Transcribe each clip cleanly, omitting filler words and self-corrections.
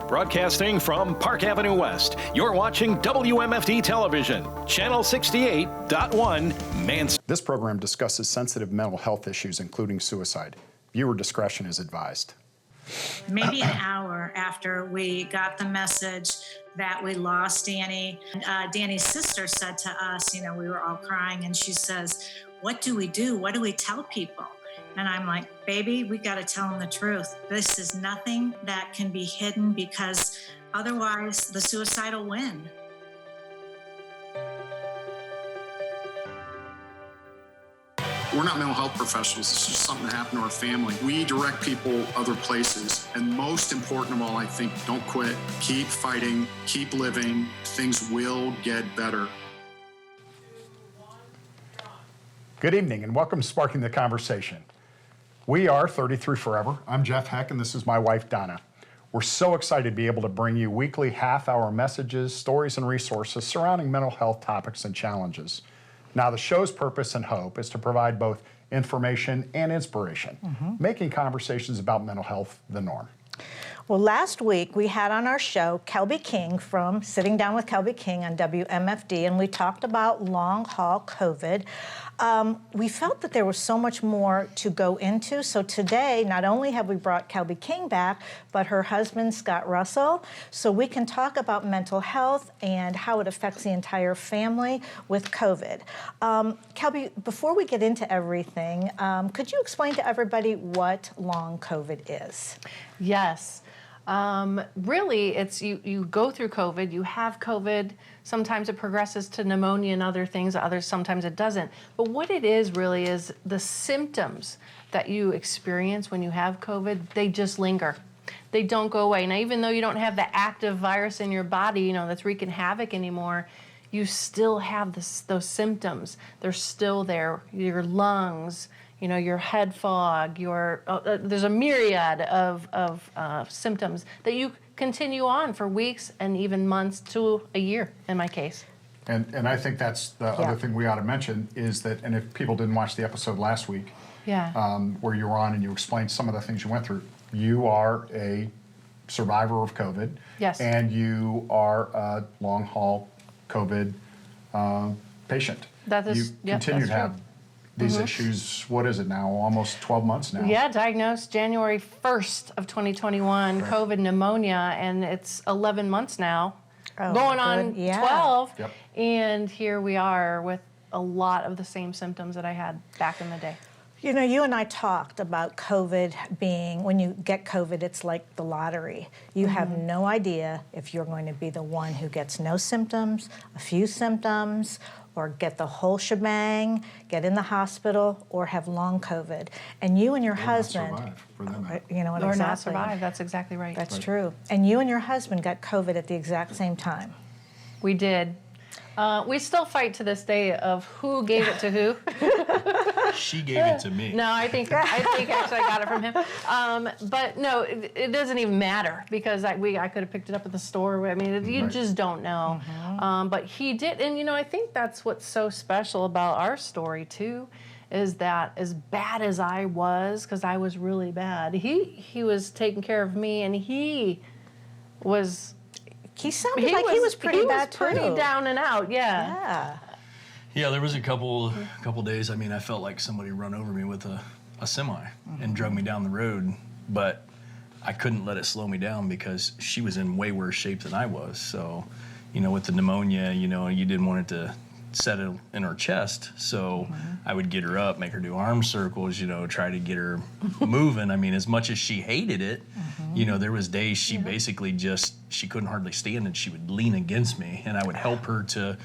Broadcasting from Park Avenue West, you're watching WMFD Television, Channel 68.1, Mansfield. This program discusses sensitive mental health issues, including suicide. Viewer discretion is advised. Maybe an hour after we got the message that we lost Danny, Danny's sister said to us, we were all crying, and she says, "What do we do? What do we tell people?" And I'm like, "Baby, we got to tell them the truth. This is nothing that can be hidden, because otherwise the suicide will win." We're not mental health professionals. It's just something that happened to our family. We direct people other places. And most important of all, I think, don't quit. Keep fighting. Keep living. Things will get better. Good evening and welcome to Sparking the Conversation. We are 33 Forever. I'm Jeff Heck and this is my wife, Donna. We're so excited to be able to bring you weekly half-hour messages, stories, and resources surrounding mental health topics and challenges. Now, the show's purpose and hope is to provide both information and inspiration, making conversations about mental health the norm. Well, last week we had on our show Kelby King from Sitting Down with Kelby King on WMFD, and we talked about long-haul COVID. We felt that there was so much more to go into, so today not only have we brought Kelby King back, but her husband, Scott Russell, so we can talk about mental health and how it affects the entire family with COVID. Kelby, before we get into everything, could you explain to everybody what long COVID is? Yes. Really, it's you go through COVID, you have COVID, sometimes it progresses to pneumonia and other things, sometimes it doesn't. But what it is really is the symptoms that you experience when you have COVID, they just linger. They don't go away. Now, even though you don't have the active virus in your body, that's wreaking havoc anymore, you still have those symptoms. They're still there. Your lungs, your head fog, there's a myriad of symptoms that you continue on for weeks and even months to a year in my case. And I think that's the other thing we ought to mention is that, and if people didn't watch the episode last week, where you were on and you explained some of the things you went through, you are a survivor of COVID. Yes. And you are a long-haul COVID patient. You continue to have these issues, what is it now, almost 12 months now? Yeah, diagnosed January 1st of 2021, right. COVID pneumonia, and it's 11 months now, going on 12, and here we are with a lot of the same symptoms that I had back in the day. You and I talked about COVID being, when you get COVID, it's like the lottery. You have no idea if you're going to be the one who gets no symptoms, a few symptoms, or get the whole shebang, get in the hospital, or have long COVID. And you and your husband, not survive for them. Or not survive, that's exactly right. That's true. And you and your husband got COVID at the exact same time. We did. We still fight to this day of who gave it to who. She gave it to me. No, I think actually I got it from him. But no, it doesn't even matter because I could have picked it up at the store. I mean, you just don't know. But he did, and I think that's what's so special about our story too, is that as bad as I was, because I was really bad, he was taking care of me, and he sounded like he was pretty bad too. Pretty down and out, yeah. Yeah, there was a couple days, I felt like somebody run over me with a semi and drug me down the road, but I couldn't let it slow me down because she was in way worse shape than I was. So, with the pneumonia, you didn't want it to settle in her chest. So I would get her up, make her do arm circles, try to get her moving. As much as she hated it, there was days she basically she couldn't hardly stand and she would lean against me and I would help her to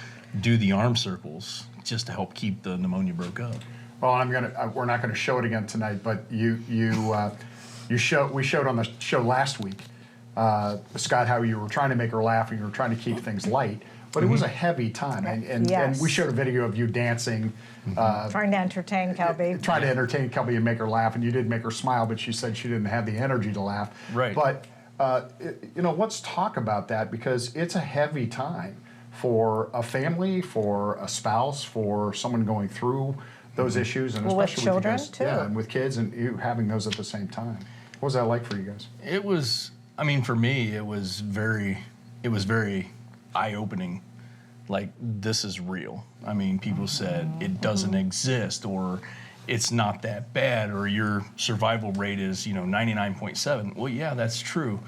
do the arm circles just to help keep the pneumonia broke up. Well, we're not gonna show it again tonight, but we showed on the show last week, Scott, how you were trying to make her laugh and you were trying to keep things light. But it was a heavy time, and we showed a video of you dancing. Trying to entertain Kelby. Trying to entertain Kelby and make her laugh, and you did make her smile, but she said she didn't have the energy to laugh. Right. But, let's talk about that because it's a heavy time for a family, for a spouse, for someone going through those issues, and especially with children, you guys, too. Yeah, and with kids, and you having those at the same time. What was that like for you guys? It was I mean, for me, it was very eye-opening. Like, this is real. I mean, people said it doesn't exist, or it's not that bad, or your survival rate is, 99.7. Well, yeah, that's true.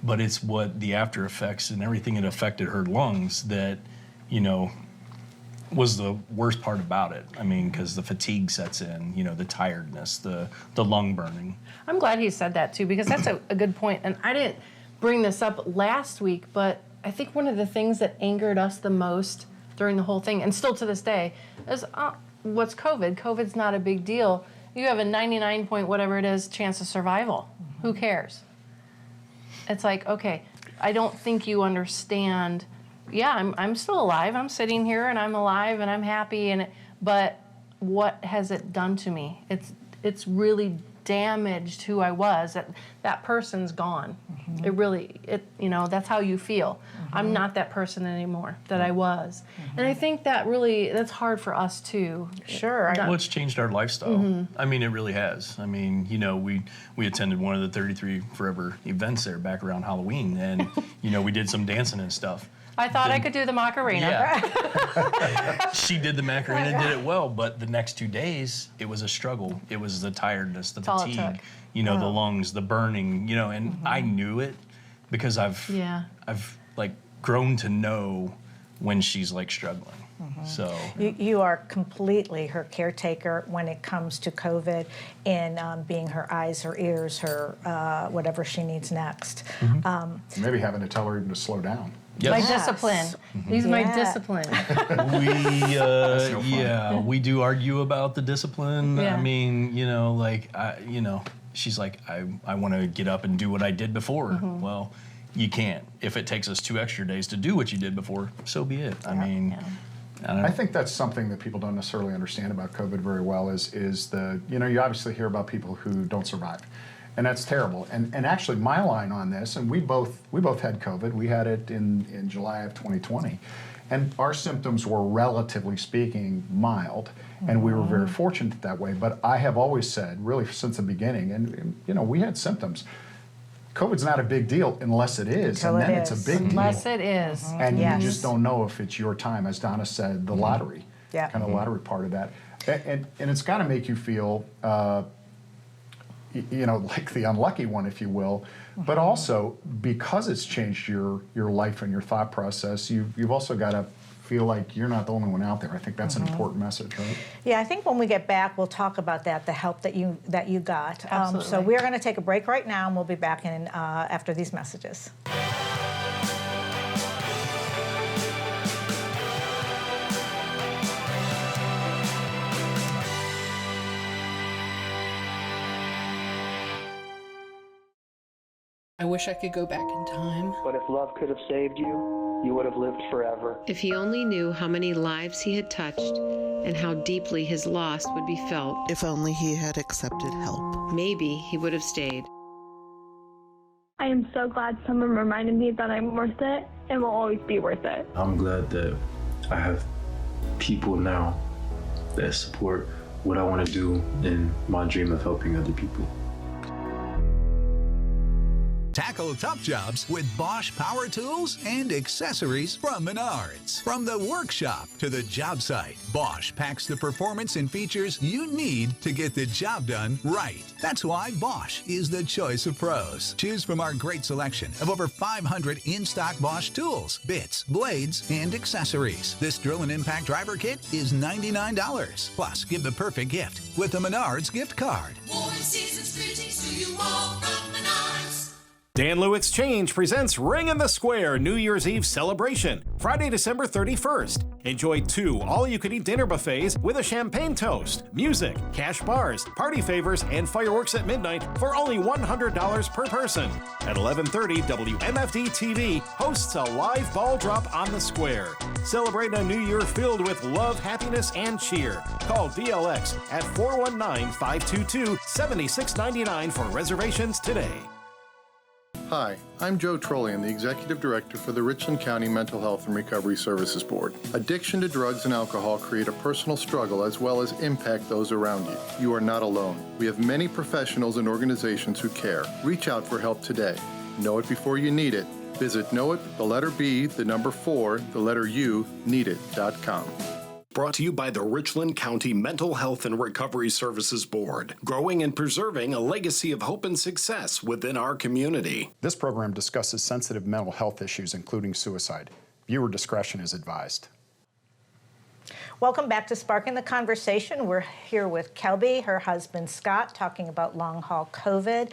But it's what the after effects and everything that affected her lungs that, was the worst part about it. I mean, because the fatigue sets in, the tiredness, the lung burning. I'm glad he said that too, because that's a good point. And I didn't bring this up last week, but I think one of the things that angered us the most during the whole thing, and still to this day, is what's COVID? COVID's not a big deal. You have a 99 point whatever it is chance of survival. Who cares? It's like, okay, I don't think you understand. Yeah, I'm still alive. I'm sitting here and I'm alive and I'm happy. But what has it done to me? It's really damaged who I was. That person's gone. It really, that's how you feel. I'm not that person anymore that I was. And I think that's hard for us too. Sure. Well, it's changed our lifestyle. I mean, it really has. I mean, we attended one of the 33 Forever events there back around Halloween, and, we did some dancing and stuff. I thought I could do the Macarena. Yeah. She did the Macarena, did it well, but the next 2 days, it was a struggle. It was the tiredness, the fatigue, the lungs, the burning, and I knew it because I've grown to know when she's like struggling. So you are completely her caretaker when it comes to COVID and being her eyes, her ears, her whatever she needs next. Maybe having to tell her even to slow down. Yes. My discipline. These are my discipline. We do argue about the discipline. Yeah. I mean, she's like, I want to get up and do what I did before. Well, you can't. If it takes us 2 extra days to do what you did before, so be it. I mean, I think that's something that people don't necessarily understand about COVID very well is you obviously hear about people who don't survive. And that's terrible. And actually, my line on this, and we both had COVID. We had it in July of 2020, and our symptoms were, relatively speaking, mild, and we were very fortunate that way. But I have always said, really since the beginning, and we had symptoms. COVID's not a big deal unless it is, and then it's a big deal. Unless it is. And you just don't know if it's your time, as Donna said, the lottery, kind of lottery part of that, and it's got to make you feel. Like the unlucky one, if you will, but also because it's changed your life and your thought process, you've also got to feel like you're not the only one out there. I think that's an important message, right? Yeah, I think when we get back, we'll talk about that, the help that you got. Absolutely. So we're going to take a break right now, and we'll be back in after these messages. I wish I could go back in time. But if love could have saved you, you would have lived forever. If he only knew how many lives he had touched and how deeply his loss would be felt. If only he had accepted help. Maybe he would have stayed. I am so glad someone reminded me that I'm worth it and will always be worth it. I'm glad that I have people now that support what I want to do in my dream of helping other people. Tackle tough jobs with Bosch power tools and accessories from Menards. From the workshop to the job site, Bosch packs the performance and features you need to get the job done right. That's why Bosch is the choice of pros. Choose from our great selection of over 500 in-stock Bosch tools, bits, blades, and accessories. This drill and impact driver kit is $99. Plus, give the perfect gift with the Menards gift card. Warm season's greetings to you all from Menards. Dan Lew Exchange presents Ring in the Square New Year's Eve celebration, Friday, December 31st. Enjoy 2 all-you-can-eat dinner buffets with a champagne toast, music, cash bars, party favors, and fireworks at midnight for only $100 per person. At 11:30, WMFD TV hosts a live ball drop on the square. Celebrate a new year filled with love, happiness, and cheer. Call DLX at 419-522-7699 for reservations today. Hi, I'm Joe Trollian, the Executive Director for the Richland County Mental Health and Recovery Services Board. Addiction to drugs and alcohol create a personal struggle as well as impact those around you. You are not alone. We have many professionals and organizations who care. Reach out for help today. Know it before you need it. Visit Know It, the letter B, the number 4, the letter U, needit.com. Brought to you by the Richland County Mental Health and Recovery Services Board, growing and preserving a legacy of hope and success within our community. This program discusses sensitive mental health issues, including suicide. Viewer discretion is advised. Welcome back to Sparking the Conversation. We're here with Kelby, her husband Scott, talking about long-haul COVID.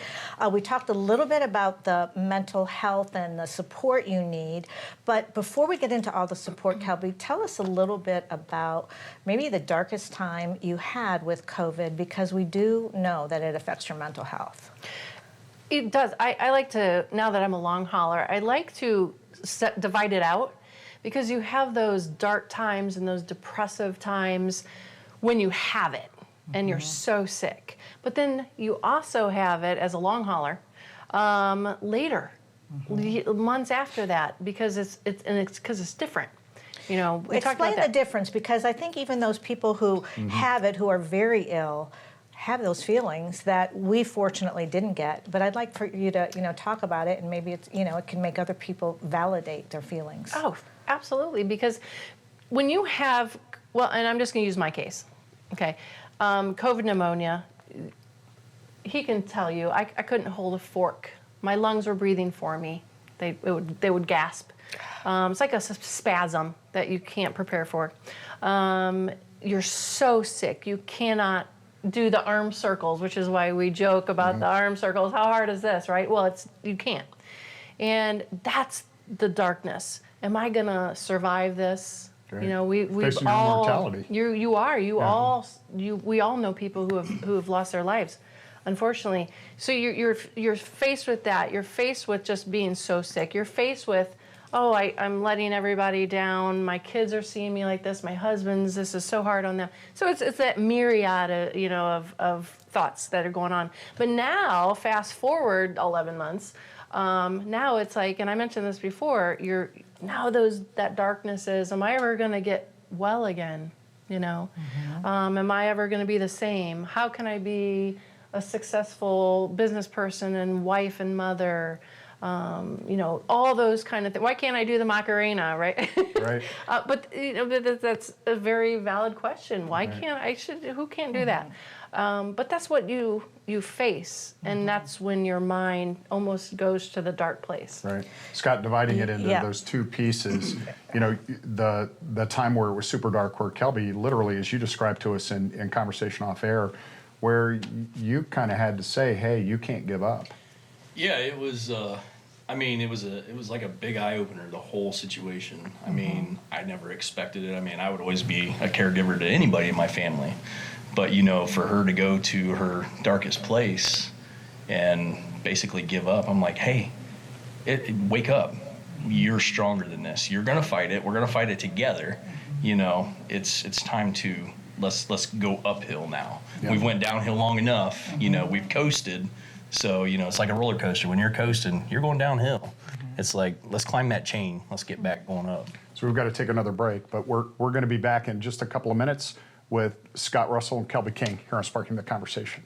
We talked a little bit about the mental health and the support you need, but before we get into all the support, Kelby, tell us a little bit about maybe the darkest time you had with COVID, because we do know that it affects your mental health. It does. I like to, now that I'm a long hauler, I like to divide it out, because you have those dark times and those depressive times when you have it and you're so sick. But then you also have it as a long hauler later, months after that, because it's different. You know, we talked about Explain the difference, because I think even those people who have it, who are very ill, have those feelings that we fortunately didn't get. But I'd like for you to, talk about it, and maybe it's, it can make other people validate their feelings. Oh, absolutely, because when you have, and I'm just going to use my case, okay, COVID pneumonia, he can tell you, I couldn't hold a fork. My lungs were breathing for me. They would gasp. It's like a spasm that you can't prepare for. You're so sick, you cannot do the arm circles, which is why we joke about the arm circles. How hard is this, right? Well, you can't. And that's the darkness. Am I gonna survive this? Right. We've all mortality. We all know people who have lost their lives, unfortunately. So you're faced with that. You're faced with just being so sick. You're faced with, I'm letting everybody down. My kids are seeing me like this. My husband's, this is so hard on them. So it's that myriad of thoughts that are going on. But now, fast forward 11 months, now it's like, and I mentioned this before, that darkness is, am I ever going to get well again? Am I ever going to be the same? How can I be a successful business person and wife and mother? All those kind of things. Why can't I do the Macarena, right? Right. But that's a very valid question. Why can't I? Who can't do that? But that's what you face, and that's when your mind almost goes to the dark place. Right. Scott, dividing it into those two pieces, the time where it was super dark, where Kelby, literally, as you described to us in conversation off air, where you kind of had to say, hey, you can't give up. Yeah, it was. It was like a big eye opener, the whole situation. I mean, I never expected it. I mean, I would always be a caregiver to anybody in my family, but for her to go to her darkest place and basically give up, I'm like, hey, wake up. You're stronger than this. You're gonna fight it. We're gonna fight it together. It's time to let's go uphill now. Yeah. We've went downhill long enough. We've coasted. So, it's like a roller coaster. When you're coasting, you're going downhill. It's like, let's climb that chain. Let's get back going up. So we've got to take another break, but we're going to be back in just a couple of minutes with Scott Russell and Kelby King here on Sparking the Conversation.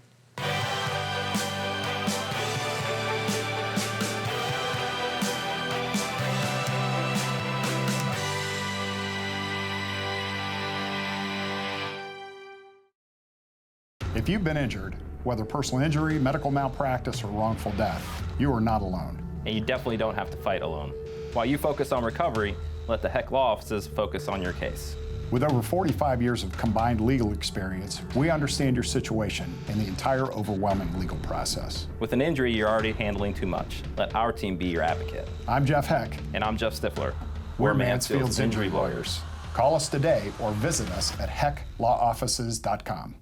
If you've been injured, whether personal injury, medical malpractice, or wrongful death, you are not alone. And you definitely don't have to fight alone. While you focus on recovery, let the Heck Law Offices focus on your case. With over 45 years of combined legal experience, we understand your situation and the entire overwhelming legal process. With an injury you're already handling too much, let our team be your advocate. I'm Jeff Heck. And I'm Jeff Stifler. We're Mansfield's Injury Lawyers. Call us today or visit us at hecklawoffices.com.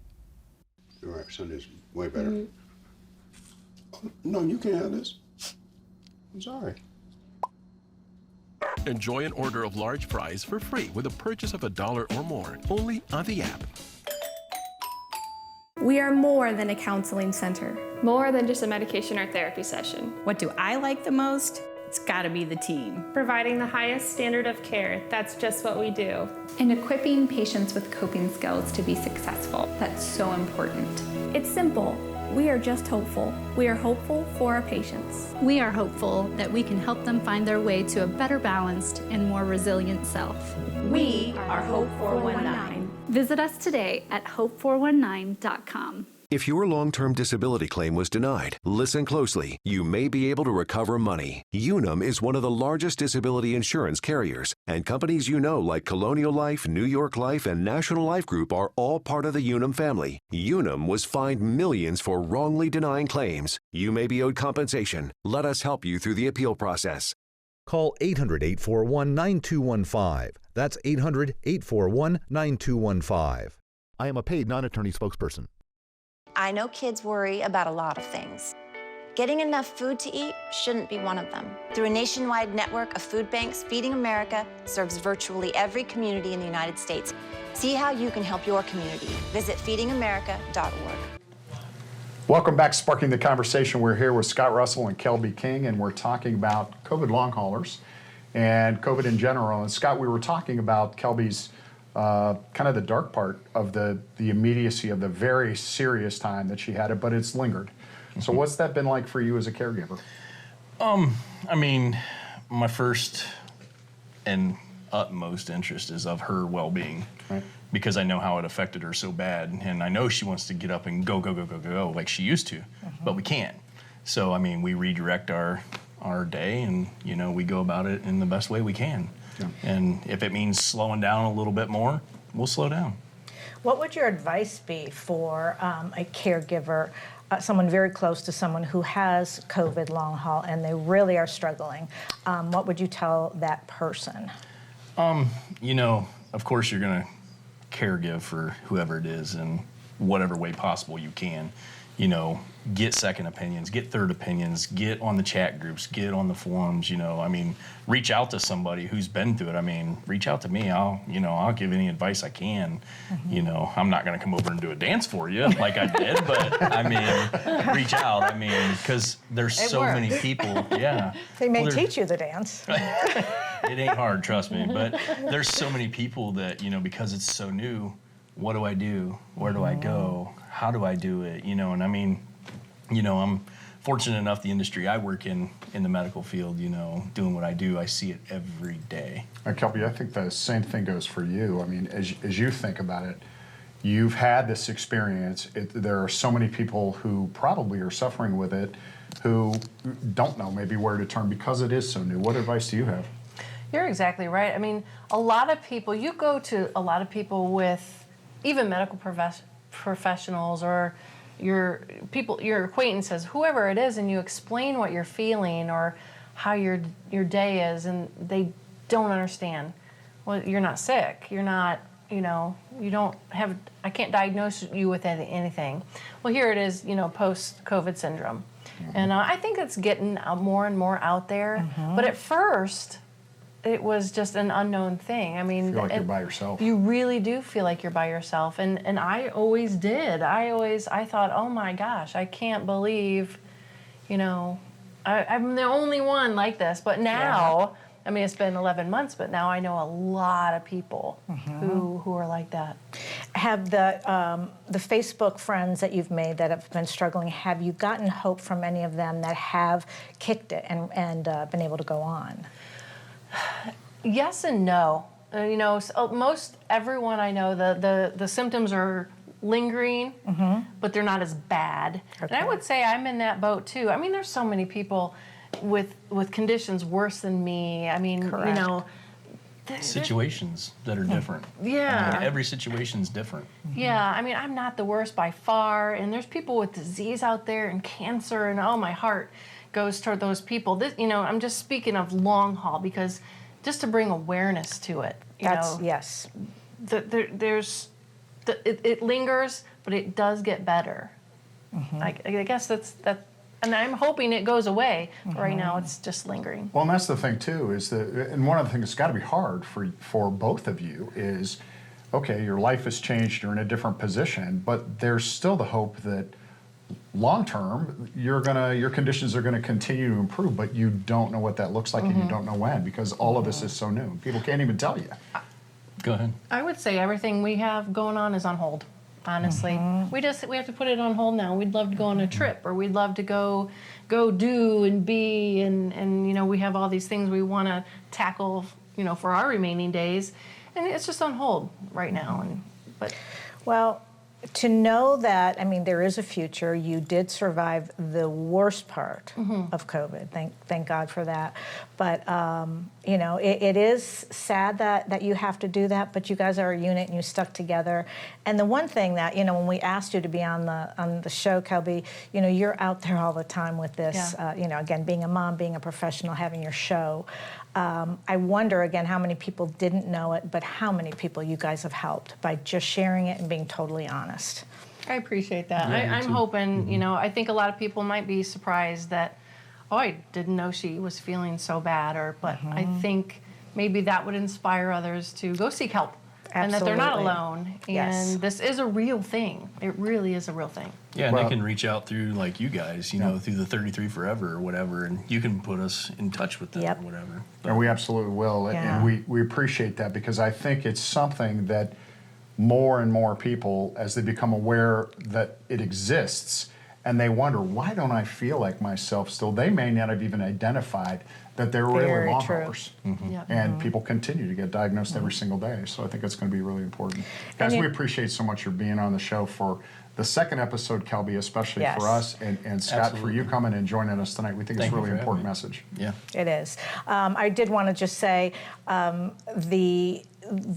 All right, Sunday's way better. Oh, no, you can't have this. I'm sorry. Enjoy an order of large fries for free with a purchase of $1 or more, only on the app. We are more than a counseling center. More than just a medication or therapy session. What do I like the most? It's gotta be the team. Providing the highest standard of care, that's just what we do. And equipping patients with coping skills to be successful. That's so important. It's simple. We are just hopeful. We are hopeful for our patients. We are hopeful that we can help them find their way to a better balanced and more resilient self. We are Hope 419. Visit us today at hope419.com. If your long-term disability claim was denied, listen closely. You may be able to recover money. Unum is one of the largest disability insurance carriers, and companies you know like Colonial Life, New York Life, and National Life Group are all part of the Unum family. Unum was fined millions for wrongly denying claims. You may be owed compensation. Let us help you through the appeal process. Call 800-841-9215. That's 800-841-9215. I am a paid non-attorney spokesperson. I know kids worry about a lot of things. Getting enough food to eat shouldn't be one of them. Through a nationwide network of food banks, Feeding America serves virtually every community in the United States. See how you can help your community. Visit feedingamerica.org. Welcome back to Sparking the Conversation. We're here with Scott Russell and Kelby King, and we're talking about COVID long haulers and COVID in general. And Scott, we were talking about Kelby's kind of the dark part of the immediacy of the very serious time that she had it, but it's lingered. So what's that been like for you as a caregiver? I mean, my first and utmost interest is of her well-being, right? Because I know how it affected her so bad, and I know she wants to get up and go like she used to, but we can't. So I mean, we redirect our day, and you know, we go about it in the best way we can. Yeah. And if it means slowing down a little bit more, we'll slow down. What would your advice be for a caregiver, someone very close to someone who has COVID long haul and they really are struggling? What would you tell that person? You know, of course you're going to caregive for whoever it is in whatever way possible you can. You know, get second opinions, get third opinions, get on the chat groups, get on the forums, you know. I mean, reach out to somebody who's been through it. I mean, reach out to me. I'll give any advice I can. You know, I'm not going to come over and do a dance for you like I did, but I mean, reach out. I mean, because there's so many people. Yeah. They may teach you the dance. It ain't hard, trust me. But there's so many people that, you know, because it's so new, what do I do? Where do I go? How do I do it? You know, and I mean, you know, I'm fortunate enough the industry I work in the medical field, you know, doing what I do, I see it every day. Kelby, I think the same thing goes for you. I mean, as you think about it, you've had this experience. There are so many people who probably are suffering with it who don't know maybe where to turn because it is so new. What advice do you have? You're exactly right. I mean, a lot of people, you go to a lot of people with even medical professionals or your acquaintances, whoever it is, and you explain what you're feeling or how your day is, and they don't understand. Well, you're not sick. You're not, you know, you don't have, I can't diagnose you with anything. Well, here it is, you know, post-COVID syndrome. And I think it's getting more and more out there. But at first, it was just an unknown thing. I mean, you feel like you're by yourself. You really do feel like you're by yourself, and I always did. I thought, oh my gosh, I can't believe, you know, I'm the only one like this. But now, I mean, it's been 11 months, but now I know a lot of people who are like that. Have the Facebook friends that you've made that have been struggling, have you gotten hope from any of them that have kicked it and been able to go on? Yes and no. You know, most everyone I know, the symptoms are lingering, but they're not as bad. Okay. And I would say I'm in that boat too. I mean, there's so many people with conditions worse than me. I mean, Correct. You know, situations that are different. Yeah. I mean, every situation's different. Yeah, I mean, I'm not the worst by far, and there's people with disease out there and cancer, and oh, my heart goes toward those people. This, you know, I'm just speaking of long haul because just to bring awareness to it. Yes. It lingers, but it does get better. I guess that's, and I'm hoping it goes away. But right now, it's just lingering. Well, and that's the thing too, is that, and one of the things that's got to be hard for both of you is, okay, your life has changed, you're in a different position, but there's still the hope that long term, your conditions are gonna continue to improve, but you don't know what that looks like and you don't know when, because all of this is so new. People can't even tell you. Go ahead. I would say everything we have going on is on hold. honestly. We have to put it on hold now. We'd love to go on a trip, or we'd love to go do and be, and you know, we have all these things we want to tackle, you know, for our remaining days, and it's just on hold right now. Well, to know that, I mean, there is a future. You did survive the worst part of COVID. Thank God for that. But, you know, it is sad that you have to do that, but you guys are a unit and you stuck together. And the one thing that, you know, when we asked you to be on the show, Kelby, you know, you're out there all the time with this, you know, again, being a mom, being a professional, having your show. I wonder, again, how many people didn't know it, but how many people you guys have helped by just sharing it and being totally honest. I appreciate that. Yeah, I'm hoping, you know, I think a lot of people might be surprised that, oh, I didn't know she was feeling so bad, but I think maybe that would inspire others to go seek help. And that they're not alone. And this is a real thing. It really is a real thing. Yeah, and they can reach out through, like you guys, you know, through the 33 Forever or whatever, and you can put us in touch with them or whatever. And we absolutely will. And we appreciate that, because I think it's something that more and more people, as they become aware that it exists, and they wonder, why don't I feel like myself still? They may not have even identified that they're really long haulers. And people continue to get diagnosed every single day. So I think it's going to be really important. Guys, we appreciate so much your being on the show for the second episode, Kelby, especially for us, and Scott, for you coming and joining us tonight. We think it's a really important message. Yeah. It is. I did want to just say the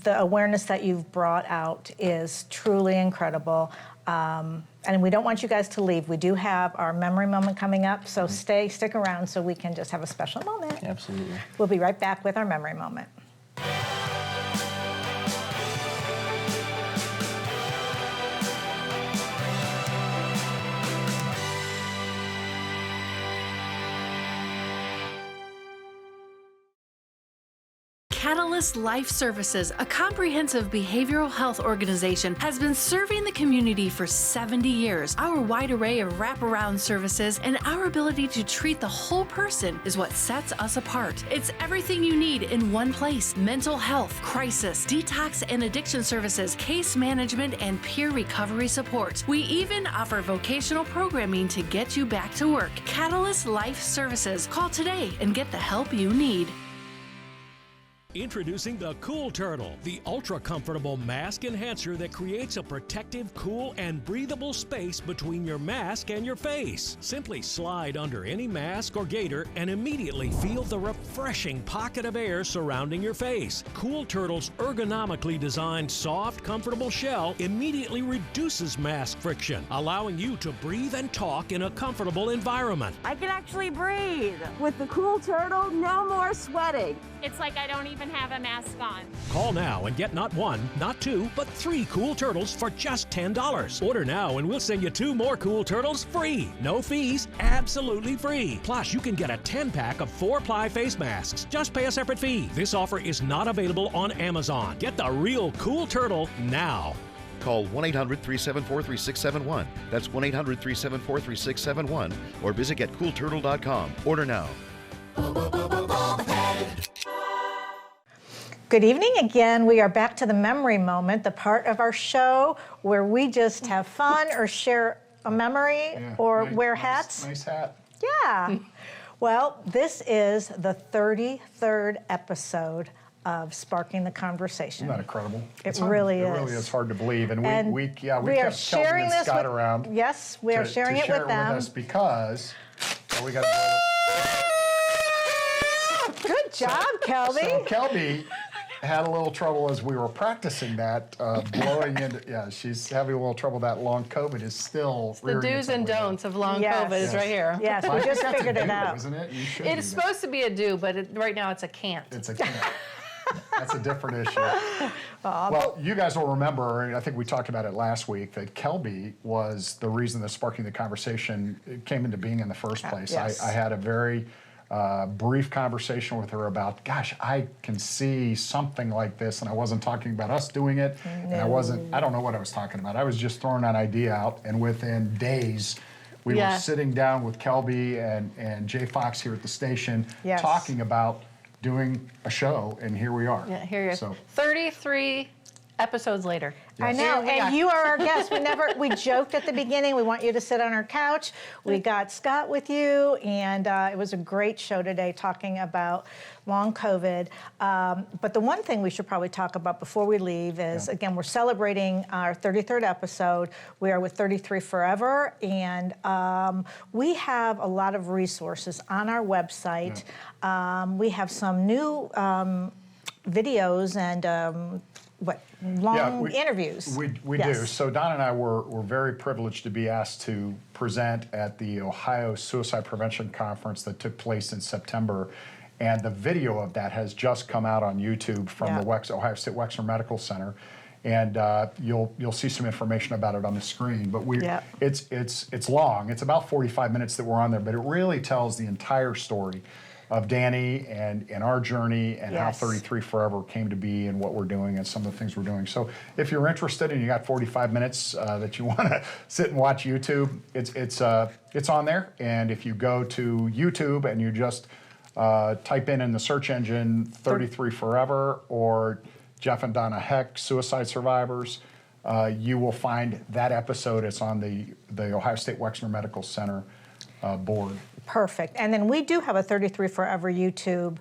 awareness that you've brought out is truly incredible. And we don't want you guys to leave. We do have our memory moment coming up, so stick around so we can just have a special moment. Absolutely. We'll be right back with our memory moment. Catalyst Life Services, a comprehensive behavioral health organization, has been serving the community for 70 years. Our wide array of wraparound services and our ability to treat the whole person is what sets us apart. It's everything you need in one place: mental health, crisis, detox and addiction services, case management, and peer recovery support. We even offer vocational programming to get you back to work. Catalyst Life Services. Call today and get the help you need. Introducing the Cool Turtle, the ultra-comfortable mask enhancer that creates a protective, cool, and breathable space between your mask and your face. Simply slide under any mask or gaiter and immediately feel the refreshing pocket of air surrounding your face. Cool Turtle's ergonomically designed, soft, comfortable shell immediately reduces mask friction, allowing you to breathe and talk in a comfortable environment. I can actually breathe. With the Cool Turtle, no more sweating. It's like I don't even have a mask on. Call now and get not one, not two, but 3 Cool Turtles for just $10. Order now and we'll send you 2 more Cool Turtles free. No fees, absolutely free. Plus, you can get a 10-pack of 4-ply face masks. Just pay a separate fee. This offer is not available on Amazon. Get the real Cool Turtle now. Call 1-800-374-3671. That's 1-800-374-3671. Or visit getcoolturtle.com. Order now. Good evening again. We are back to the memory moment, the part of our show where we just have fun or share a memory or wear hats. Nice hat. Yeah. Well, this is the 33rd episode of Sparking the Conversation. Isn't that incredible? It really is. It really is hard to believe. And we are kept Kelby sharing and this Scott with, around. Yes, we are sharing it with them. With us because we got Good job, Kelby. So Kelby had a little trouble as we were practicing that, blowing into, she's having a little trouble. That long COVID is still the do's and don'ts of long COVID is right here. Yes, we just figured it out. Isn't it? You should it's supposed to be a do, but right now it's a can't. It's a can't. That's a different issue. Well, you guys will remember, and I think we talked about it last week, that Kelby was the reason that Sparking the Conversation came into being in the first place. Yes. I had a very brief conversation with her about, gosh, I can see something like this, and I wasn't talking about us doing it, and I don't know what I was talking about. I was just throwing that idea out, and within days, we were sitting down with Kelby and Jay Fox here at the station, talking about doing a show, and here we are. Yeah, here you go. So 33 episodes later. I know, and you are our guest. We joked at the beginning, we want you to sit on our couch. We got Scott with you, and it was a great show today talking about long COVID. But the one thing we should probably talk about before we leave is, again, we're celebrating our 33rd episode. We are with 33 Forever, and we have a lot of resources on our website. We have some new videos and long interviews. We do. So Don and I were very privileged to be asked to present at the Ohio Suicide Prevention Conference that took place in September. And the video of that has just come out on YouTube from the Ohio State Wexner Medical Center. And you'll see some information about it on the screen. But it's long. It's about 45 minutes that we're on there, but it really tells the entire story of Danny and our journey and how 33 Forever came to be and what we're doing and some of the things we're doing. So if you're interested and you got 45 minutes that you want to sit and watch YouTube, it's on there. And if you go to YouTube and you just type in the search engine 33 Forever or Jeff and Donna Heck, Suicide Survivors, you will find that episode. It's on the Ohio State Wexner Medical Center board. Perfect. And then we do have a 33 Forever YouTube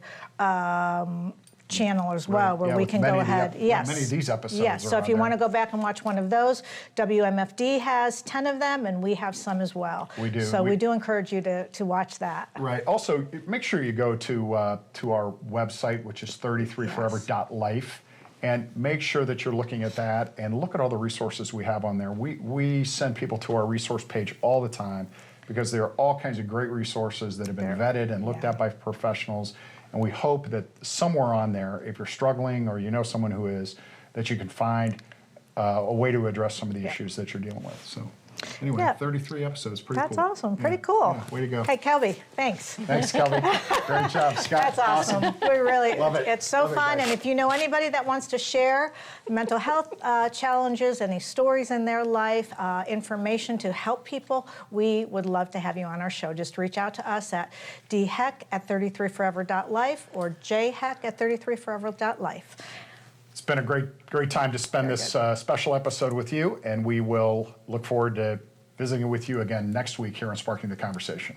channel as well, where we can go ahead. Many of these episodes. Yes. So if you want to go back and watch one of those, WMFD has 10 of them, and we have some as well. We do. So we do encourage you to watch that. Right. Also, make sure you go to our website, which is 33forever.life. And make sure that you're looking at that and look at all the resources we have on there. We send people to our resource page all the time because there are all kinds of great resources that have been vetted and looked at by professionals. And we hope that somewhere on there, if you're struggling or you know someone who is, that you can find a way to address some of the issues that you're dealing with. So anyway, 33 episodes, pretty cool. That's awesome, pretty cool. Way to go. Hey, Kelby, thanks. Thanks, Kelby. Great job, Scott. That's awesome. We really, love it. It's so fun. And if you know anybody that wants to share mental health challenges, any stories in their life, information to help people, we would love to have you on our show. Just reach out to us at dheck@33forever.life or jheck@33forever.life. It's been a great time to spend this special episode with you, and we will look forward to visiting with you again next week here on Sparking the Conversation.